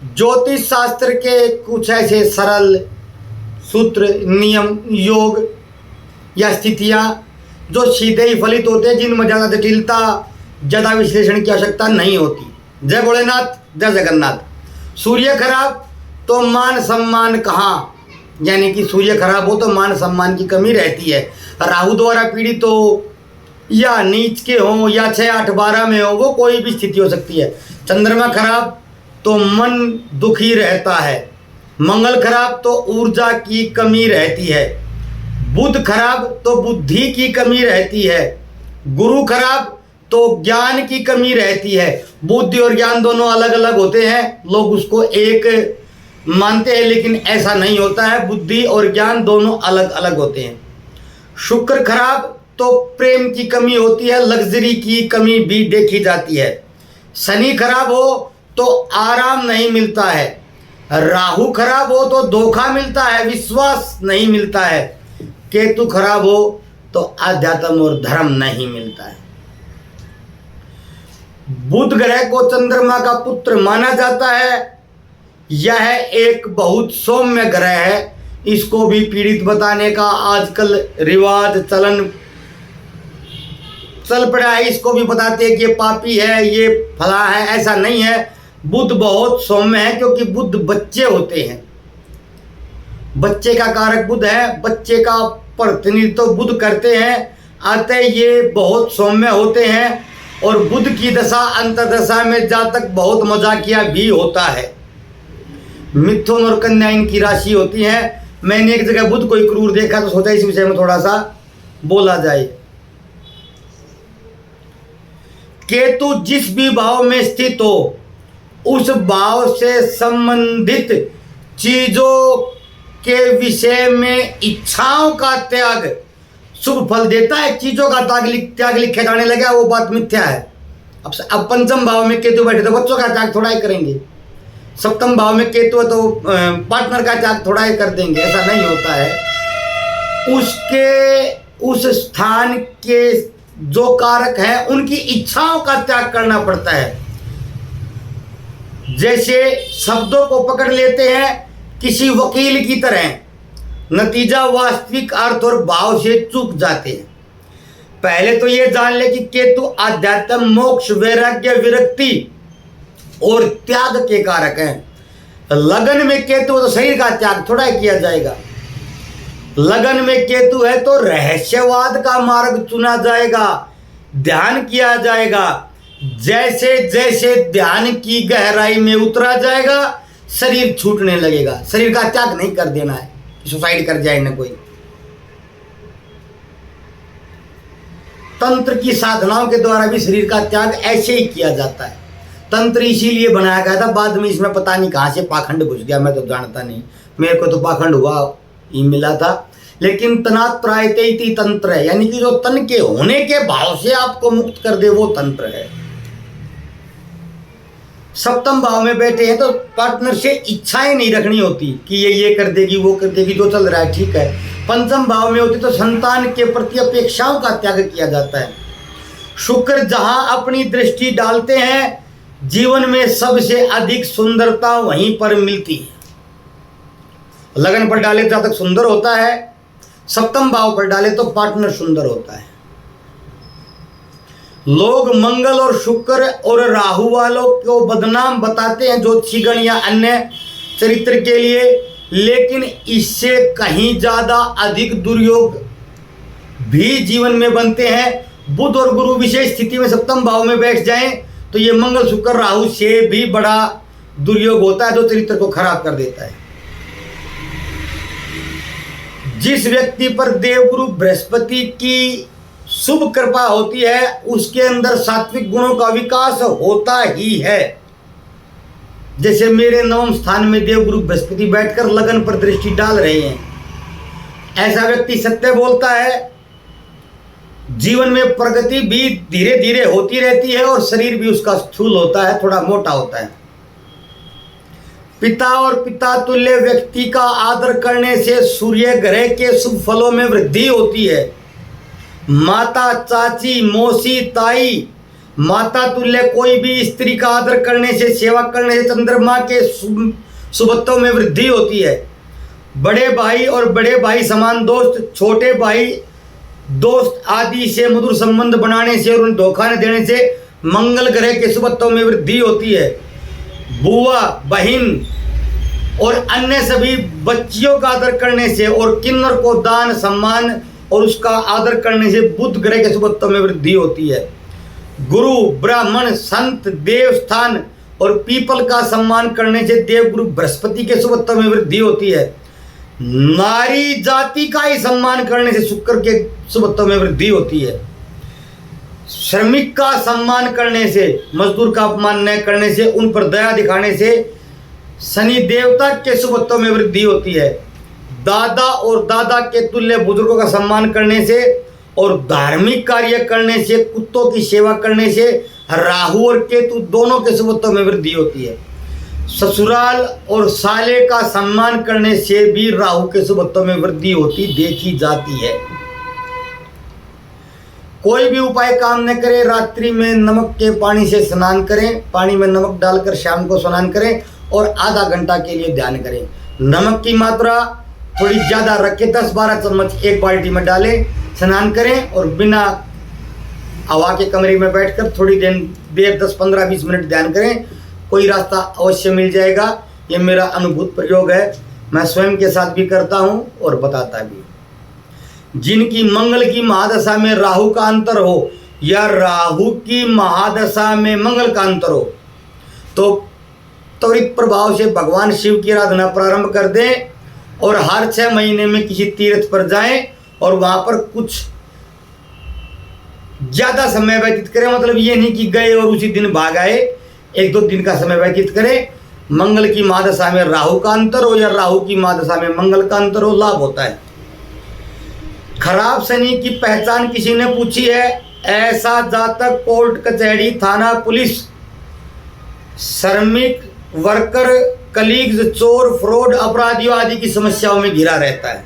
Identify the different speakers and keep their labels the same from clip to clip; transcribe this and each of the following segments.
Speaker 1: ज्योतिष शास्त्र के कुछ ऐसे सरल सूत्र, नियम, योग या स्थितियाँ जो सीधे ही फलित होते हैं, जिनमें ज़्यादा जटिलता, ज़्यादा विश्लेषण की आवश्यकता नहीं होती। जय भोलेनाथ, जय जगन्नाथ। सूर्य खराब तो मान सम्मान कहाँ, यानी कि सूर्य खराब हो तो मान सम्मान की कमी रहती है। राहु द्वारा पीड़ित हो या नीच के हो या 6, 8, 12 में हो, वो कोई भी स्थिति हो सकती है। चंद्रमा खराब तो मन दुखी रहता है। मंगल खराब तो ऊर्जा की कमी रहती है। बुध खराब तो बुद्धि की कमी रहती है। गुरु खराब तो ज्ञान की कमी रहती है। बुद्धि और ज्ञान दोनों अलग अलग होते हैं, लोग उसको एक मानते हैं, लेकिन ऐसा नहीं होता है। बुद्धि और ज्ञान दोनों अलग अलग होते हैं। शुक्र खराब तो प्रेम की कमी होती है, लग्जरी की कमी भी देखी जाती है। शनि खराब हो तो आराम नहीं मिलता है। राहु खराब हो तो धोखा मिलता है, विश्वास नहीं मिलता है। केतु खराब हो तो आध्यात्म और धर्म नहीं मिलता है। बुध ग्रह को चंद्रमा का पुत्र माना जाता है। यह एक बहुत सौम्य ग्रह है। इसको भी पीड़ित बताने का आजकल रिवाज चलन चल पड़ा है। इसको भी बताते हैं कि ये पापी है, ये फला है। ऐसा नहीं है। बुध बहुत सौम्य है, क्योंकि बुध बच्चे होते हैं। बच्चे का कारक बुध है, बच्चे का प्रतिनिधित्व तो बुध करते हैं, अतः ये बहुत सौम्य होते हैं। और बुध की दशा अंतर्दशा में जातक बहुत मजाकिया भी होता है। मिथुन और कन्या इनकी राशि होती है। मैंने एक जगह बुध कोई क्रूर देखा तो सोचा इस विषय में थोड़ा सा बोला जाए। केतु जिस भी भाव में स्थित हो, उस भाव से संबंधित चीजों के विषय में इच्छाओं का त्याग शुभ फल देता है। चीजों का त्याग लिखे जाने लगा, वो बात मिथ्या है। अब पंचम भाव में केतु बैठे तो बच्चों का त्याग थोड़ा ही करेंगे। सप्तम भाव में केतु है तो पार्टनर का त्याग थोड़ा ही कर देंगे, ऐसा नहीं होता है। उसके उस स्थान के जो कारक हैं, उनकी इच्छाओं का त्याग करना पड़ता है। जैसे शब्दों को पकड़ लेते हैं किसी वकील की तरह, नतीजा वास्तविक अर्थ और भाव से चूक जाते हैं। पहले तो ये जान ले कि केतु आध्यात्म, मोक्ष, वैराग्य, विरक्ति और त्याग के कारक हैं। लगन में केतु तो शरीर का त्याग थोड़ा ही किया जाएगा। लगन में केतु है तो रहस्यवाद का मार्ग चुना जाएगा, ध्यान किया जाएगा। जैसे जैसे ध्यान की गहराई में उतरा जाएगा, शरीर छूटने लगेगा। शरीर का त्याग नहीं कर देना है, सुसाइड कर जाए न कोई। तंत्र की साधनाओं के द्वारा भी शरीर का त्याग ऐसे ही किया जाता है। तंत्र इसीलिए बनाया गया था, बाद में इसमें पता नहीं कहाँ से पाखंड घुस गया, मैं तो जानता नहीं। मेरे को तो पाखंड हुआ ही मिला था। लेकिन तनात् त्रायते इति तंत्र है, यानी कि जो तन के होने के भाव से आपको मुक्त कर दे, वो तंत्र है। सप्तम भाव में बैठे हैं तो पार्टनर से इच्छाएं नहीं रखनी होती कि ये कर देगी, वो कर देगी, जो चल रहा है ठीक है। पंचम भाव में होती तो संतान के प्रति अपेक्षाओं का त्याग किया जाता है। शुक्र जहां अपनी दृष्टि डालते हैं, जीवन में सबसे अधिक सुंदरता वहीं पर मिलती है। लगन पर डाले जहां तक सुंदर होता है, सप्तम भाव पर डाले तो पार्टनर सुंदर होता है। लोग मंगल और शुक्र और राहु वालों को बदनाम बताते हैं ज्योतिषीगण या अन्य चरित्र के लिए, लेकिन इससे कहीं ज्यादा अधिक दुर्योग भी जीवन में बनते हैं। बुध और गुरु विशेष स्थिति में सप्तम भाव में बैठ जाएं तो ये मंगल, शुक्र, राहु से भी बड़ा दुर्योग होता है, जो चरित्र को खराब कर देता है। जिस व्यक्ति पर देवगुरु बृहस्पति की शुभ कृपा होती है, उसके अंदर सात्विक गुणों का विकास होता ही है। जैसे मेरे 9वें स्थान में देवगुरु बृहस्पति बैठकर लगन पर दृष्टि डाल रहे हैं। ऐसा व्यक्ति सत्य बोलता है, जीवन में प्रगति भी धीरे धीरे होती रहती है और शरीर भी उसका स्थूल होता है, थोड़ा मोटा होता है। पिता और पिता तुल्य व्यक्ति का आदर करने से सूर्य ग्रह के शुभ फलों में वृद्धि होती है। माता, चाची, मौसी, ताई, माता तुल्य कोई भी स्त्री का आदर करने से, सेवा करने से चंद्रमा के शुभत्व में वृद्धि होती है। बड़े भाई और बड़े भाई समान दोस्त, छोटे भाई दोस्त आदि से मधुर संबंध बनाने से और उन्हें धोखा न देने से मंगल ग्रह के शुभत्व में वृद्धि होती है। बुआ, बहन और अन्य सभी बच्चियों का आदर करने से और किन्नर को दान, सम्मान और उसका आदर करने से बुध ग्रह के शुभत्व में वृद्धि होती है। गुरु, ब्राह्मण, संत, देवस्थान और पीपल का सम्मान करने से देवगुरु बृहस्पति के शुभत्व में वृद्धि होती है। नारी जाति का ही सम्मान करने से शुक्र के शुभत्व में वृद्धि होती है। श्रमिक का सम्मान करने से, मजदूर का अपमान न करने से, उन पर दया दिखाने से शनि देवता के शुभत्व में वृद्धि होती है। दादा और दादा के तुल्य बुजुर्गों का सम्मान करने से और धार्मिक कार्य करने से, कुत्तों की सेवा करने से राहु और केतु दोनों के शुभत्व में वृद्धि होती है। ससुराल और साले का सम्मान करने से भी राहु के शुभत्व में वृद्धि होती देखी जाती है। कोई भी उपाय काम न करे, रात्रि में नमक के पानी से स्नान करें, पानी में नमक डालकर शाम को स्नान करें और आधा घंटा के लिए ध्यान करें। नमक की मात्रा थोड़ी ज़्यादा रखें, 10-12 चम्मच एक बाल्टी में डालें, स्नान करें और बिना हवा के कमरे में बैठकर थोड़ी देर 10-15-20 मिनट ध्यान करें। कोई रास्ता अवश्य मिल जाएगा। ये मेरा अनुभूत प्रयोग है, मैं स्वयं के साथ भी करता हूँ और बताता भी। जिनकी मंगल की महादशा में राहु का अंतर हो या राहु की महादशा में मंगल का अंतर हो तो त्वरित प्रभाव से भगवान शिव की आराधना प्रारंभ कर दें और हर 6 महीने में किसी तीर्थ पर जाएं और वहाँ पर कुछ ज़्यादा समय व्यतीत करें। मतलब ये नहीं कि गए और उसी दिन भाग आए, 1-2 दिन का समय व्यतीत करें। मंगल की महादशा में राहु का अंतर हो या राहु की महादशा में मंगल का अंतर हो, लाभ होता है। खराब शनि की पहचान किसी ने पूछी है, ऐसा जातक कोर्ट कचहरी, थाना, पुलिस, श्रमिक, वर्कर, कलीग्स, चोर, फ्रॉड, अपराधियों आदि की समस्याओं में घिरा रहता है।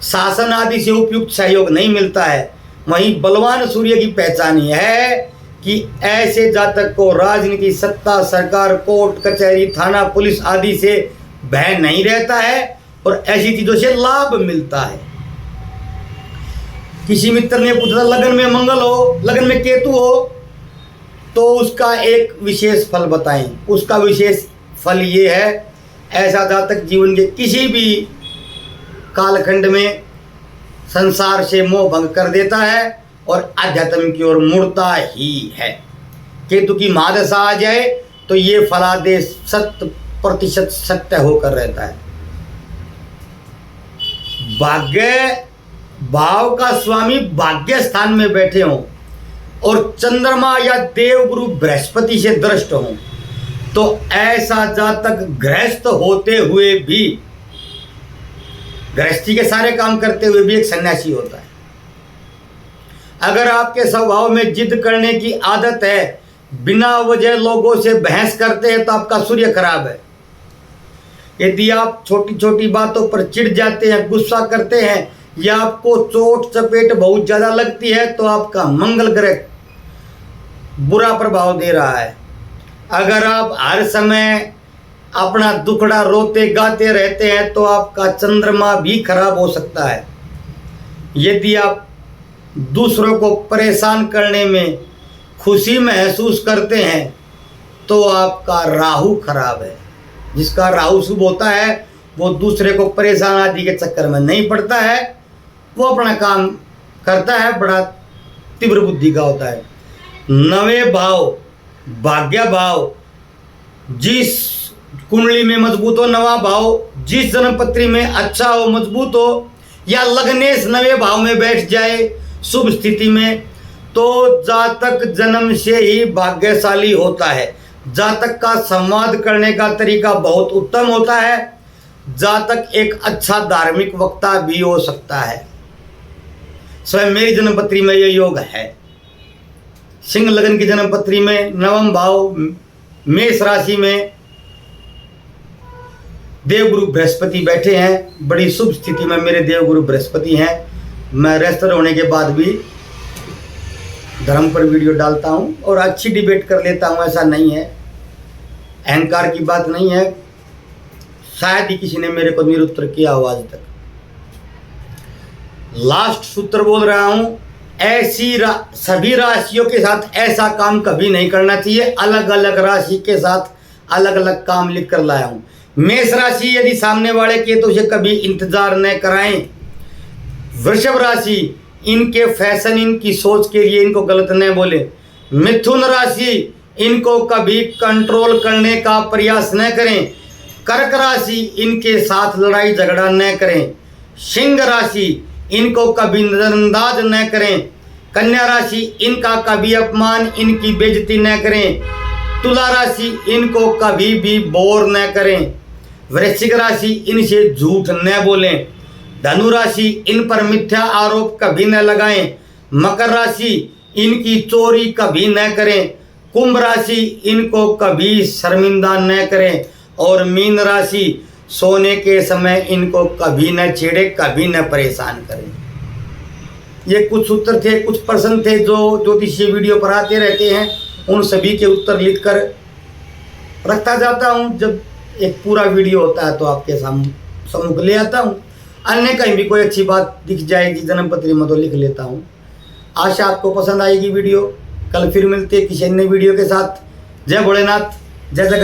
Speaker 1: शासन आदि से उपयुक्त सहयोग नहीं मिलता है। वहीं बलवान सूर्य की पहचान यह है कि ऐसे जातक को राजनीति, सत्ता, सरकार, कोर्ट कचहरी, थाना, पुलिस आदि से भय नहीं रहता है और ऐसी चीजों से लाभ मिलता है। किसी मित्र ने पूछा लगन में मंगल हो, लगन में केतु हो तो उसका एक विशेष फल बताएं। उसका विशेष फल ये है, ऐसा जातक जीवन के किसी भी कालखंड में संसार से मोह भंग कर देता है और आध्यात्म की ओर मुड़ता ही है। केतु की महादशा आ जाए तो ये फलादेश 100% सत्य होकर रहता है। भाग्य भाव का स्वामी भाग्य स्थान में बैठे हों और चंद्रमा या देवगुरु बृहस्पति से दृष्ट हों तो ऐसा जातक गृहस्थ होते हुए भी, गृहस्थी के सारे काम करते हुए भी एक सन्यासी होता है। अगर आपके स्वभाव में जिद करने की आदत है, बिना वजह लोगों से बहस करते हैं तो आपका सूर्य खराब है। यदि आप छोटी छोटी बातों पर चिढ़ जाते हैं, गुस्सा करते हैं या आपको चोट चपेट बहुत ज़्यादा लगती है तो आपका मंगल ग्रह बुरा प्रभाव दे रहा है। अगर आप हर समय अपना दुखड़ा रोते गाते रहते हैं तो आपका चंद्रमा भी खराब हो सकता है। यदि आप दूसरों को परेशान करने में खुशी महसूस करते हैं तो आपका राहु खराब है। जिसका राहु शुभ होता है वो दूसरे को परेशान आदि के चक्कर में नहीं पड़ता है, वो अपना काम करता है, बड़ा तीव्र बुद्धि का होता है। 9वें भाव भाग्य भाव जिस कुंडली में मजबूत हो, 9वां भाव जिस जन्मपत्री में अच्छा हो, मजबूत हो या लग्नेश 9वें भाव में बैठ जाए शुभ स्थिति में तो जातक जन्म से ही भाग्यशाली होता है। जातक का संवाद करने का तरीका बहुत उत्तम होता है। जातक एक अच्छा धार्मिक वक्ता भी हो सकता है। स्वयं मेरी जन्मपत्री में यह योग है। सिंह लग्न की जन्मपत्री में 9वां भाव मेष राशि में देवगुरु बृहस्पति बैठे हैं। बड़ी शुभ स्थिति में मेरे देवगुरु बृहस्पति हैं। मैं रेस्टर होने के बाद भी धर्म पर वीडियो डालता हूँ और अच्छी डिबेट कर लेता हूँ, ऐसा नहीं है, अहंकार की बात नहीं है। शायद ही किसी ने मेरे को निरुत्तर किया हो आज तक। लास्ट सूत्र बोल रहा हूँ, ऐसी सभी राशियों के साथ ऐसा काम कभी नहीं करना चाहिए। अलग अलग राशि के साथ अलग अलग काम लिख कर लाया हूँ। मेष राशि यदि सामने वाले के तो उसे कभी इंतजार न कराएं। वृषभ राशि, इनके फैशन, इनकी सोच के लिए इनको गलत न बोले। मिथुन राशि, इनको कभी कंट्रोल करने का प्रयास न करें। कर्क राशि, इनके साथ लड़ाई झगड़ा न करें। सिंह राशि, इनको कभी नजरअंदाज न करें। कन्या राशि, इनका कभी अपमान, इनकी बेइज्जती न करें। तुला राशि, इनको कभी भी बोर न करें। वृश्चिक राशि, इनसे झूठ न बोलें। धनु राशि, इन पर मिथ्या आरोप कभी न लगाएं। मकर राशि, इनकी चोरी कभी न करें। कुंभ राशि, इनको कभी शर्मिंदा न करें। और मीन राशि, सोने के समय इनको कभी न छेड़े, कभी न परेशान करें। ये कुछ सूत्र थे, कुछ प्रश्न थे जो ज्योतिषीय वीडियो पर आते रहते हैं। उन सभी के उत्तर लिखकर रखता जाता हूँ। जब एक पूरा वीडियो होता है तो आपके सम्मुख ले आता हूँ। अन्य कहीं भी कोई अच्छी बात दिख जाएगी जन्मपत्री में तो लिख लेता हूँ। आशा आपको पसंद आएगी वीडियो। कल फिर मिलते हैं किसी अन्य वीडियो के साथ। जय भोलेनाथ, जय जगन्नाथ।